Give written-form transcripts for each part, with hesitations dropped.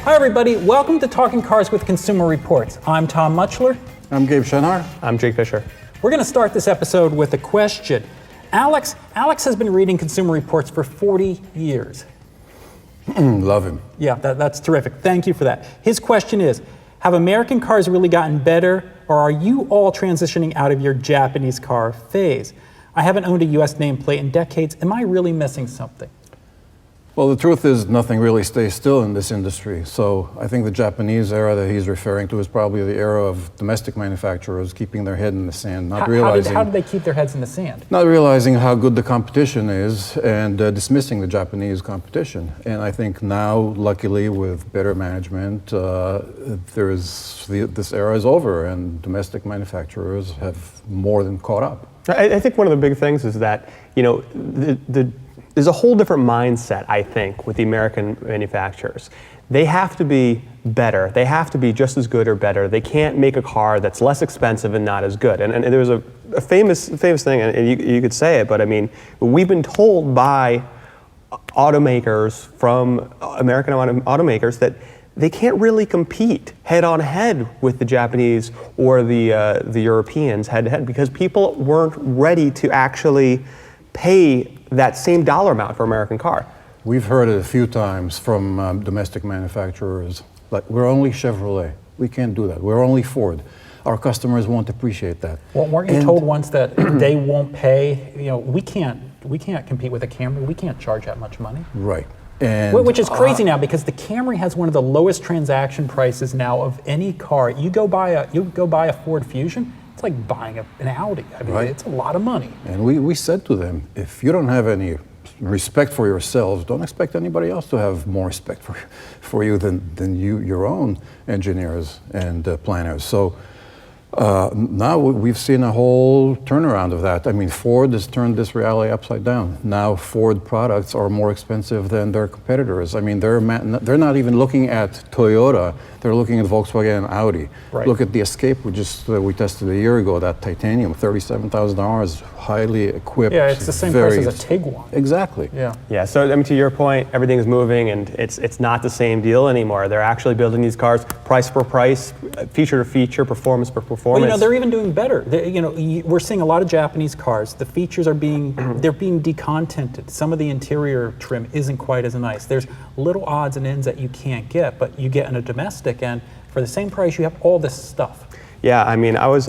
Hi everybody, welcome to Talking Cars with Consumer Reports. I'm Tom Muchler. I'm Gabe Shenhar. I'm Jake Fisher. We're going to start this episode with a question. Alex has been reading Consumer Reports for 40 years. Love him. Yeah, that's terrific. Thank you for that. His question is, have American cars really gotten better, or are you all transitioning out of your Japanese car phase? I haven't owned a US nameplate in decades. Am I really missing something? Well, the truth is nothing really stays still in this industry. So I think the Japanese era that he's referring to is probably the era of domestic manufacturers keeping their head in the sand, How did they keep their heads in the sand? Not realizing how good the competition is and dismissing the Japanese competition. And I think now, luckily, with better management, this era is over and domestic manufacturers have more than caught up. I think one of the big things is that, there's a whole different mindset, I think, with the American manufacturers. They have to be better. They have to be just as good or better. They can't make a car that's less expensive and not as good. And there was a famous thing, and you could say it, but I mean, we've been told by automakers, from American automakers, that they can't really compete head-on-head with the Japanese or the Europeans head-to-head because people weren't ready to actually pay that same dollar amount for an American car. We've heard it a few times from domestic manufacturers, like, we're only Chevrolet. We can't do that. We're only Ford. Our customers won't appreciate that. Well, weren't you told once that they won't pay? We can't compete with a Camry. We can't charge that much money. Right. And which is crazy now, because the Camry has one of the lowest transaction prices now of any car. You go buy a Ford Fusion, it's like buying an Audi. I mean, It's a lot of money. And we said to them, if you don't have any respect for yourselves, don't expect anybody else to have more respect for you than your own engineers and planners. So now we've seen a whole turnaround of that. I mean, Ford has turned this reality upside down. Now Ford products are more expensive than their competitors. I mean, they're not even looking at Toyota. They're looking at Volkswagen and Audi. Right. Look at the Escape we tested a year ago, that titanium, $37,000, highly equipped. Yeah, it's the same price as a Tiguan. Exactly. Yeah. So I mean, to your point, everything's moving, and it's not the same deal anymore. They're actually building these cars price per price, feature to feature, performance per performance. Well, they're even doing better. We're seeing a lot of Japanese cars. The features are being decontented. Some of the interior trim isn't quite as nice. There's little odds and ends that you can't get, but you get in a domestic, and for the same price, you have all this stuff. Yeah, I mean, I was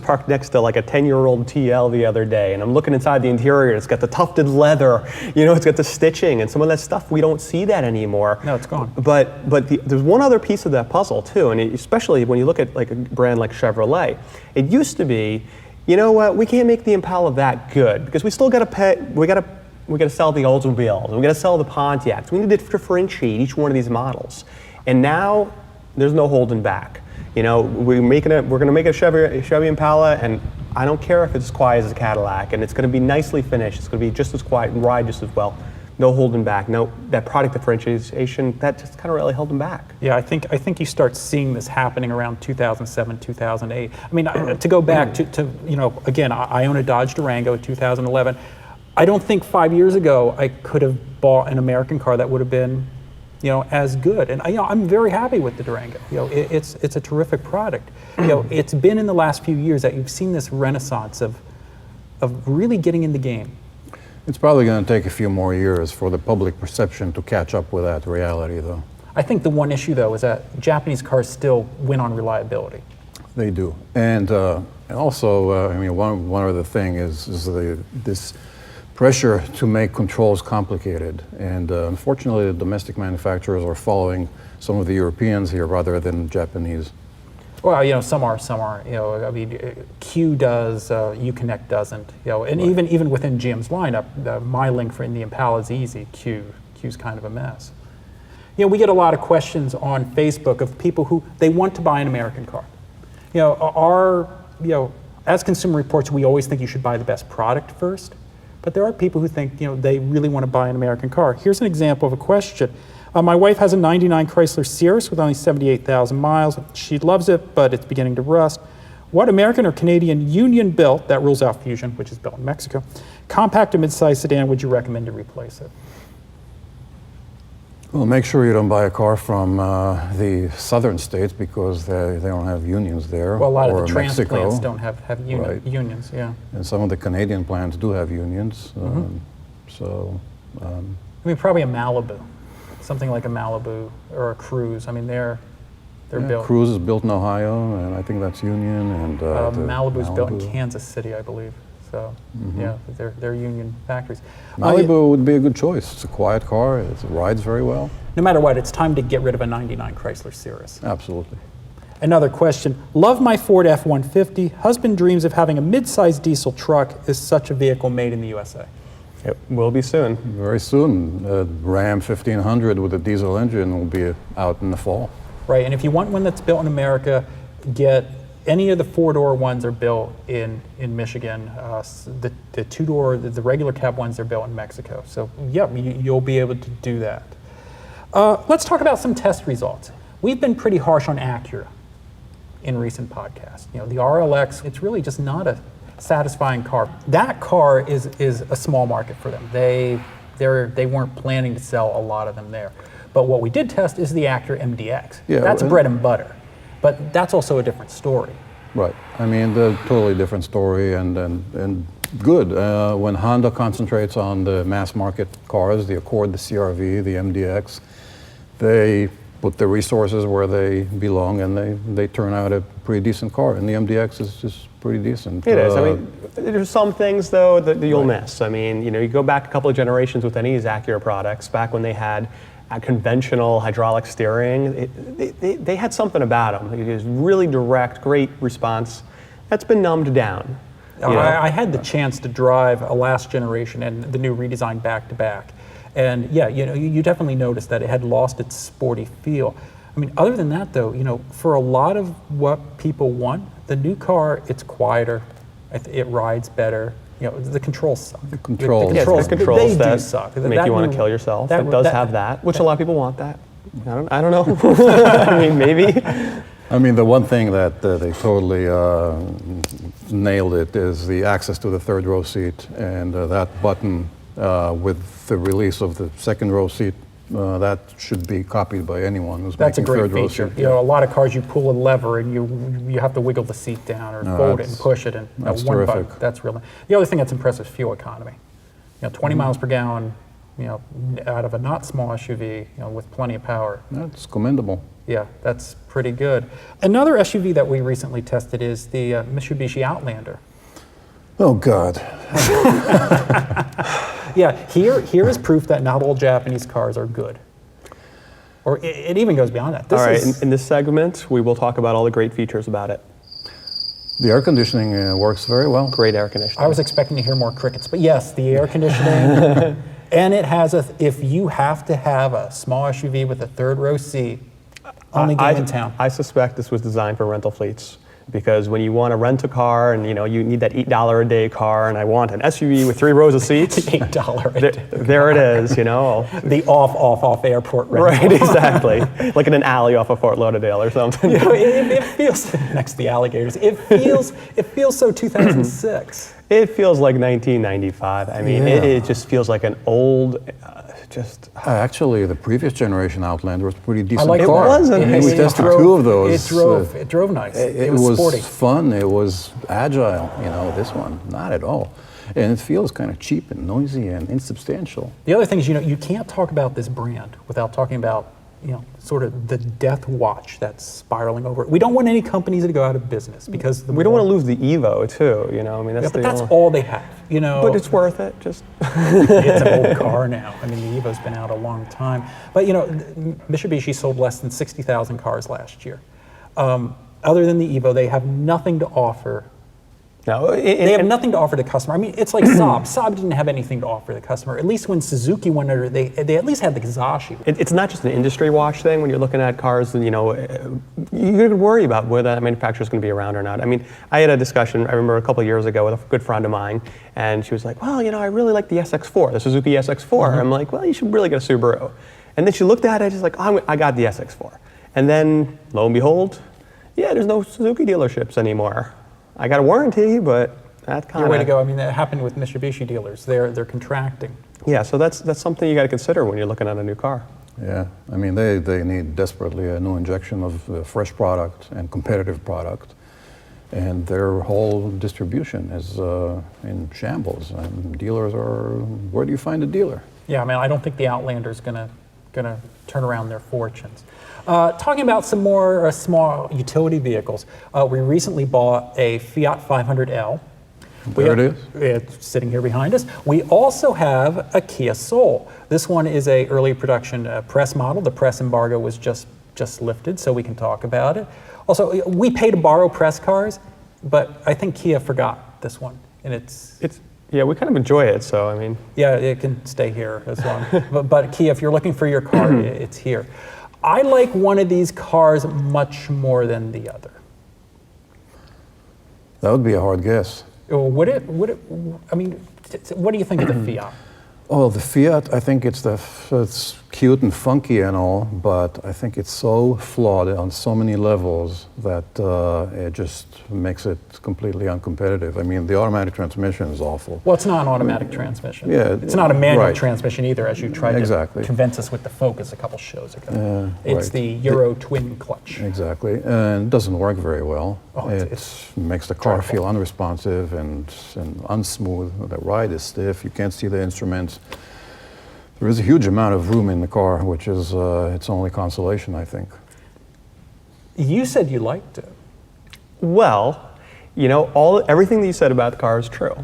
parked next to like a 10-year-old TL the other day, and I'm looking inside the interior. It's got the tufted leather, it's got the stitching, and some of that stuff, we don't see that anymore. No, it's gone. But there's one other piece of that puzzle too, and especially when you look at like a brand like Chevrolet. It used to be, we can't make the Impala that good because we still got to pay. We got to sell the Oldsmobiles. We got to sell the Pontiacs. We need to differentiate each one of these models, and now there's no holding back. We're going to make a Chevy Impala, and I don't care if it's as quiet as a Cadillac, and it's going to be nicely finished. It's going to be just as quiet and ride just as well. No holding back. No, that product differentiation, that just kind of really held them back. Yeah, I think you start seeing this happening around 2007, 2008. I mean, to go back to again, I own a Dodge Durango in 2011. I don't think 5 years ago I could have bought an American car that would have been as good. And I'm very happy with the Durango. It's a terrific product. It's been in the last few years that you've seen this renaissance of really getting in the game. It's probably going to take a few more years for the public perception to catch up with that reality, though. I think the one issue, though, is that Japanese cars still win on reliability. They do. And also, one other thing is this pressure to make controls complicated, and unfortunately the domestic manufacturers are following some of the Europeans here rather than Japanese. Well, some are. I mean, Q does, Uconnect doesn't. And right. even within GM's lineup, the MyLink in the Impala is easy. Q's kind of a mess. We get a lot of questions on Facebook of people who they want to buy an American car. As Consumer Reports, we always think you should buy the best product first. But there are people who think, they really want to buy an American car. Here's an example of a question. My wife has a 99 Chrysler Cirrus with only 78,000 miles. She loves it, but it's beginning to rust. What American or Canadian union-built, that rules out Fusion, which is built in Mexico, compact or mid-size sedan would you recommend to replace it? Well, make sure you don't buy a car from the southern states because they don't have unions there. Well, a lot or of the Mexico. transplants don't have Right. unions, yeah. And some of the Canadian plants do have unions. So, I mean, probably a Malibu, something like a Malibu or a Cruise. I mean, they're built. Cruise is built in Ohio, and I think that's union. And the Malibu's built in Malibu. Kansas City, I believe. So, yeah, they're union factories. Malibu would be a good choice. It's a quiet car. It rides very well. No matter what, it's time to get rid of a 99 Chrysler Cirrus. Absolutely. Another question. Love my Ford F-150. Husband dreams of having a mid-sized diesel truck. Is such a vehicle made in the USA? It will be soon. Very soon, Ram 1500 with a diesel engine will be out in the fall. Right, and if you want one that's built in America, get any of the four-door ones are built in Michigan. The two-door, the regular cab ones are built in Mexico. So yeah, you'll be able to do that. Let's talk about some test results. We've been pretty harsh on Acura in recent podcasts. You know, the RLX, it's really just not a satisfying car. That car is a small market for them. They weren't planning to sell a lot of them there. But what we did test is the Acura MDX. Yeah, that's and- bread and butter. But that's also a different story. Right. I mean, they're a totally different story and good. When Honda concentrates on the mass market cars, the Accord, the CR-V, the MDX, they put their resources where they belong and they turn out a pretty decent car. And the MDX is just pretty decent. It is. I mean, there's some things though that you'll Right. miss. I mean, you go back a couple of generations with any of these Acura products, back when they had conventional hydraulic steering, they had something about them. It was really direct, great response. That's been numbed down. you know? I had the chance to drive a last generation and the new redesign back to back. And yeah, you definitely noticed that it had lost its sporty feel. I mean, other than that though, for a lot of what people want, the new car, it's quieter, it rides better. The controls suck. The controls. Yeah, it's the controls they do that suck. make That you want new- to kill yourself. that- It does that- have that, which a lot of people want that. I don't know. I mean, maybe. I mean, the one thing that they totally nailed it is the access to the third row seat, and that button with the release of the second row seat, that should be copied by anyone who's That's a making great third row feature. seat. A lot of cars you pull a lever and you have to wiggle the seat down or No, fold it and that's- push it, and that's one button. terrific. That's really. The other thing that's impressive is fuel economy. 20 miles per gallon, out of a not small SUV, with plenty of power. That's commendable. Yeah, that's pretty good. Another SUV that we recently tested is the Mitsubishi Outlander. Oh, God. Yeah, here is proof that not all Japanese cars are good. Or it even goes beyond that. This All right, is, in this segment, we will talk about all the great features about it. The air conditioning works very well. Great air conditioning. I was expecting to hear more crickets, but yes, the air conditioning, and it has if you have to have a small SUV with a third row seat, only game in town. I suspect this was designed for rental fleets, because when you want to rent a car and you need that $8 a day car, and I want an SUV with 3 rows of seats, $8 a there, day. there it is. The off airport rental. Right, exactly. Like in an alley off of Fort Lauderdale or something. It feels next to the alligators. It feels so 2006. It feels like 1995. I mean, Yeah. it just feels like an old, Actually, the previous generation Outlander was a pretty decent like car. It wasn't. I mean, we It tested drove- 2 of those. It drove nice. It was was sporty. fun. It was agile. This one, not at all. And it feels kind of cheap and noisy and insubstantial. The other thing is, you can't talk about this brand without talking about, sort of the death watch that's spiraling over. We don't want any companies to go out of business because we don't want to lose the Evo too. I mean, that's Yeah, but the that's only- all they have. But it's worth it. Just It's an old car now. I mean, the Evo's been out a long time. But Mitsubishi sold less than 60,000 cars last year. Other than the Evo, they have nothing to offer. no. They have nothing to offer the customer. I mean, it's like Saab. Saab didn't have anything to offer the customer. At least when Suzuki went under, they at least had the Kizashi. It's not just an industry watch thing when you're looking at cars, and you could worry about whether that manufacturer is going to be around or not. I mean, I had a discussion, I remember a couple of years ago with a good friend of mine, and she was like, well, I really like the SX4, the Suzuki SX4. I'm like, well, you should really get a Subaru. And then she looked at it, she's like, oh, I got the SX4. And then, lo and behold, yeah, there's no Suzuki dealerships anymore. I got a warranty, but that kind Your of way to go. I mean, that happened with Mitsubishi dealers. They're contracting. Yeah, so that's something you got to consider when you're looking at a new car. Yeah, I mean, they need desperately a new injection of fresh product and competitive product. And their whole distribution is in shambles. And dealers are, where do you find a dealer? Yeah, I mean, I don't think the Outlander's gonna turn around their fortunes. Talking about some more small utility vehicles, we recently bought a Fiat 500L. There it is. It's sitting here behind us. We also have a Kia Soul. This one is a early production press model. The press embargo was just lifted, so we can talk about it. Also, we pay to borrow press cars, but I think Kia forgot this one, and it's yeah, we kind of enjoy it. So I mean, yeah, it can stay here as long. but Kia, if you're looking for your car, it's here. I like one of these cars much more than the other. That would be a hard guess. Would it? I mean, what do you think of the Fiat? Oh, the Fiat, I think it's cute and funky and all, but I think it's so flawed on so many levels that it just makes it completely uncompetitive. I mean, the automatic transmission is awful. Well, it's not an automatic transmission. Yeah, it's not a manual right. transmission either, as you tried Exactly. to convince us with the Focus a couple shows ago. Yeah, it's right. the Euro twin clutch. Exactly, and it doesn't work very well. Oh, it makes the car dreadful. feel unresponsive and unsmooth. The ride is stiff. You can't see the instruments. There is a huge amount of room in the car, which is its only consolation, I think. You said you liked it. well, you know, everything that you said about the car is true.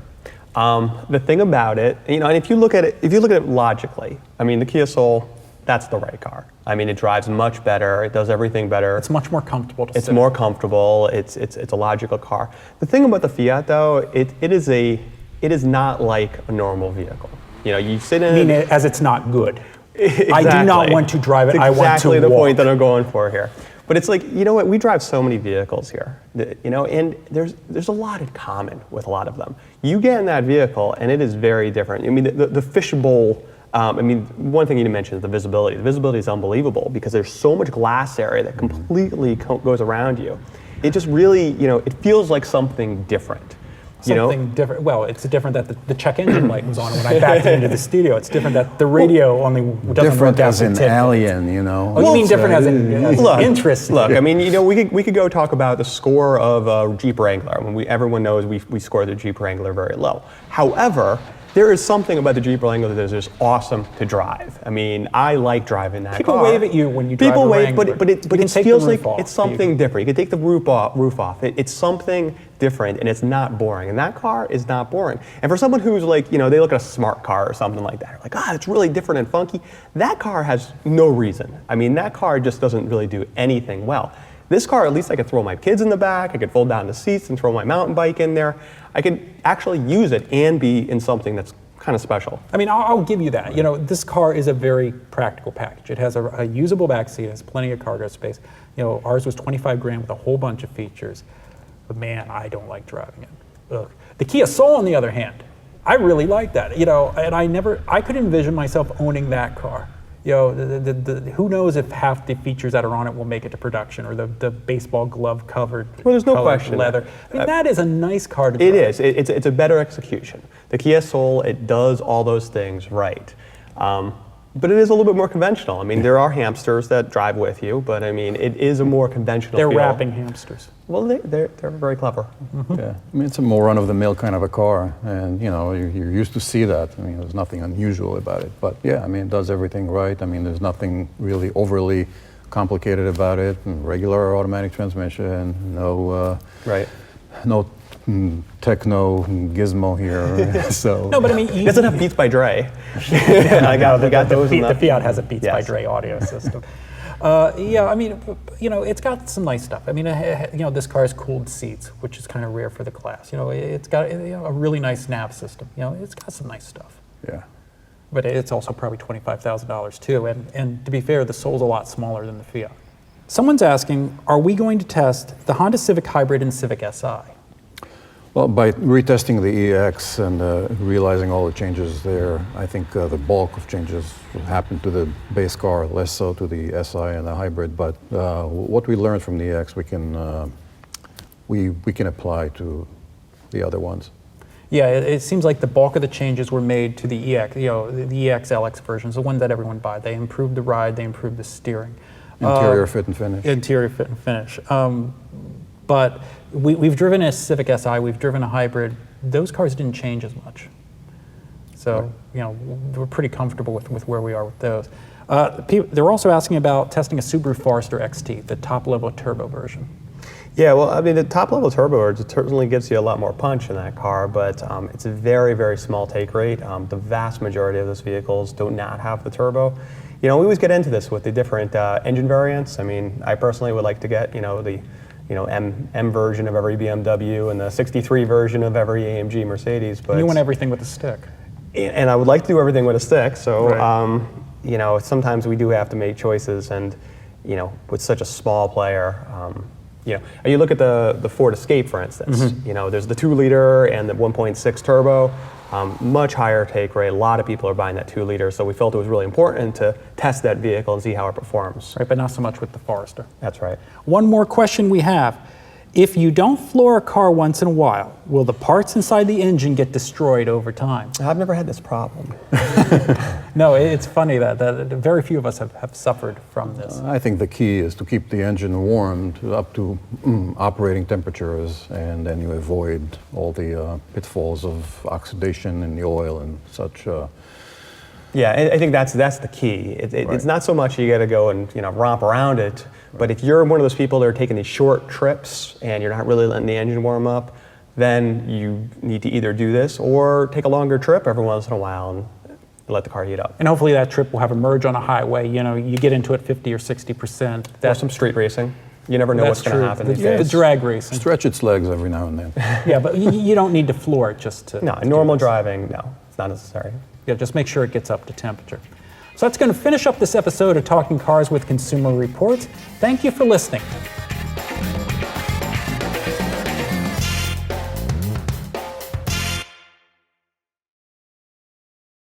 The thing about it, you know, and if you look at it logically, I mean, the Kia Soul, that's the right car. I mean, it drives much better. It does everything better. It's much more comfortable to It's sit more in. comfortable. It's a logical car. The thing about the Fiat, though, it is not like a normal vehicle. You know, you sit in. I mean, as it's not good. Exactly. I do not want to drive it. That's I want to exactly the walk. point that I'm going for here. But it's like, you know what? We drive so many vehicles here, you know, and there's a lot in common with a lot of them. You get in that vehicle, and it is very different. I mean, the fishbowl. I mean, one thing you didn't mention is the visibility. The visibility is unbelievable because there's so much glass area that completely goes around you. It just really, you know, it feels like something different. Something different. Well, it's different that the check engine light was on when I backed into the studio. It's different that the radio only doesn't Different work out as to in tip. Alien, you know. Oh, you mean different as in interest? Look, I mean, you know, we could go talk about the score of Jeep Wrangler. I mean, everyone knows we score the Jeep Wrangler very low. However, there is something about the Jeep Wrangler that is just awesome to drive. I mean, I like driving that People car. wave at you when you drive People a wave, Wrangler. but it You can take the feels roof like off, it's but you something different. You can take the roof off. It's something different, and it's not boring. And that car is not boring. And for someone who's like, you know, they look at a smart car or something like that, they're like, it's really different and funky. That car has no reason. I mean, that car just doesn't really do anything well. This car, at least I could throw my kids in the back, I could fold down the seats and throw my mountain bike in there. I could actually use it and be in something that's kind of special. I mean, I'll give you that. You know, this car is a very practical package. It has a usable back seat, it has plenty of cargo space. You know, ours was 25 grand with a whole bunch of features. But man, I don't like driving it. Ugh. The Kia Soul, on the other hand, I really like that. You know, and I could envision myself owning that car. You know, who knows if half the features that are on it will make it to production, or the baseball glove covered. Well, there's no colored question. Leather. I mean, that is a nice car to drive. It is. It's a better execution. The Kia Soul, it does all those things right. But it is a little bit more conventional. I mean, there are hamsters that drive with you, but I mean, it is a more conventional They're feel. rapping hamsters. Well, they're very clever. Yeah, I mean, it's a more run-of-the-mill kind of a car, and you know, you're used to see that. I mean, there's nothing unusual about it. But yeah, I mean, it does everything right. I mean, there's nothing really overly complicated about it. Regular automatic transmission, no techno gizmo here. So No, but I mean, It doesn't have Beats by Dre. We got those. The Fiat has a Beats by Yes. Dre audio system. Yeah, I mean, you know, it's got some nice stuff. I mean, you know, this car has cooled seats, which is kind of rare for the class. You know, it's got a really nice nav system. You know, it's got some nice stuff. yeah. But it's also probably $25,000 too. And to be fair, the Soul's a lot smaller than the Fiat. Someone's asking, are we going to test the Honda Civic Hybrid and Civic Si? Well, by retesting the EX and realizing all the changes there, I think the bulk of changes happened to the base car, less so to the SI and the hybrid. But what we learned from the EX, we can we can apply to the other ones. Yeah, it seems like the bulk of the changes were made to the EX, the EX LX versions, the one that everyone buys. They improved the ride, they improved the steering. Interior fit and finish. Interior fit and finish. But we've driven a Civic Si, we've driven a hybrid. Those cars didn't change as much. So, we're pretty comfortable with where we are with those. They're also asking about testing a Subaru Forester XT, the top-level turbo version. Yeah, well, I mean, the top-level turbo, it certainly gives you a lot more punch in that car, but it's a very, very small take rate. The vast majority of those vehicles do not have the turbo. We always get into this with the different engine variants. I mean, I personally would like to get, the M version of every BMW and the 63 version of every AMG Mercedes. But you want everything with a stick. And I would like to do everything with a stick, so, right. Sometimes we do have to make choices, and, with such a small player, you look at the Ford Escape, for instance. Mm-hmm. There's the 2-liter and the 1.6 turbo, much higher take rate. A lot of people are buying that 2-liter, so we felt it was really important to test that vehicle and see how it performs. Right, but not so much with the Forester. That's right. One more question we have. If you don't floor a car once in a while, will the parts inside the engine get destroyed over time? I've never had this problem. No, it's funny that very few of us have suffered from this. I think the key is to keep the engine warmed up to operating temperatures, and then you avoid all the pitfalls of oxidation in the oil and such. Yeah, I think that's the key. It's not so much you got to go and romp around it, but if you're one of those people that are taking these short trips and you're not really letting the engine warm up, then you need to either do this or take a longer trip every once in a while and let the car heat up. And hopefully that trip will have a merge on a highway. You get into it 50 or 60%. That's some street racing. You never know what's going to happen these The days. drag racing. Stretch its legs every now and then. Yeah, but you don't need to floor it just to. No, in normal driving, no, it's not necessary. Yeah, just make sure it gets up to temperature. So that's going to finish up this episode of Talking Cars with Consumer Reports. Thank you for listening.